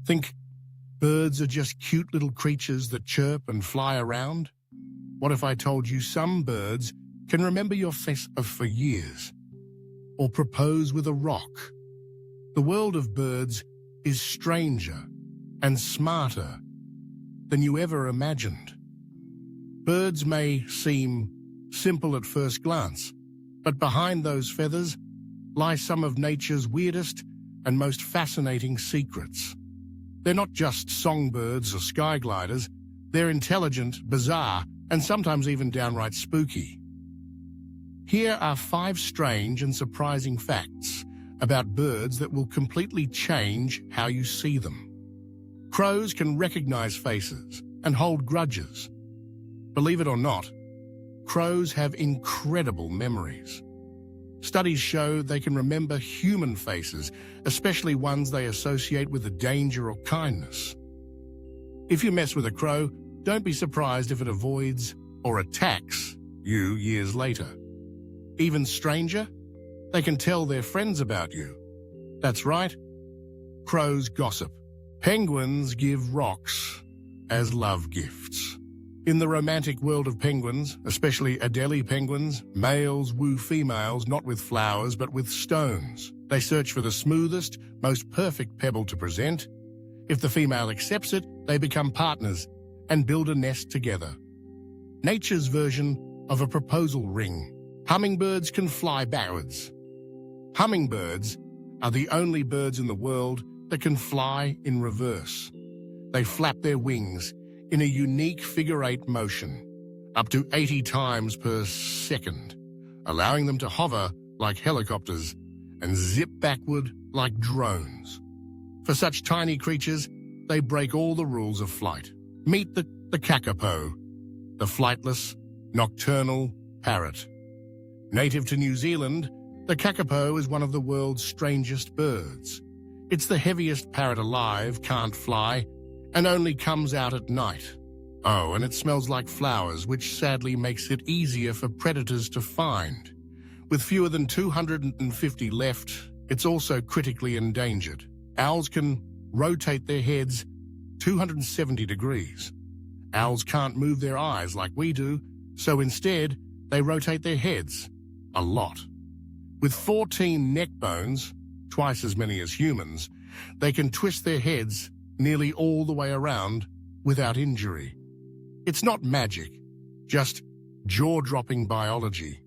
Think birds are just cute little creatures that chirp and fly around? What if I told you some birds can remember your face for years, or propose with a rock? The world of birds is stranger and smarter than you ever imagined. Birds may seem simple at first glance, but behind those feathers lie some of nature's weirdest and most fascinating secrets. They're not just songbirds or sky gliders, they're intelligent, bizarre, and sometimes even downright spooky. Here are 5 strange and surprising facts about birds that will completely change how you see them. Crows can recognize faces and hold grudges. Believe it or not, crows have incredible memories. Studies show they can remember human faces, especially ones they associate with a danger or kindness. If you mess with a crow, don't be surprised if it avoids or attacks you years later. Even stranger, they can tell their friends about you. That's right, crows gossip. Penguins give rocks as love gifts. In the romantic world of penguins, especially Adelie penguins, males woo females not with flowers but with stones. They search for the smoothest, most perfect pebble to present. If the female accepts it, they become partners and build a nest together. Nature's version of a proposal ring. Hummingbirds can fly backwards. Hummingbirds are the only birds in the world that can fly in reverse. They flap their wings in a unique figure-8 motion, up to 80 times per second, allowing them to hover like helicopters and zip backward like drones. For such tiny creatures, they break all the rules of flight. Meet the Kakapo, the flightless, nocturnal parrot. Native to New Zealand, the Kakapo is one of the world's strangest birds. It's the heaviest parrot alive, can't fly, and only comes out at night. Oh, and it smells like flowers, which sadly makes it easier for predators to find. With fewer than 250 left, it's also critically endangered. Owls can rotate their heads 270 degrees. Owls can't move their eyes like we do, so instead, they rotate their heads a lot. With 14 neck bones, twice as many as humans, they can twist their heads nearly all the way around without injury. It's not magic, just jaw-dropping biology.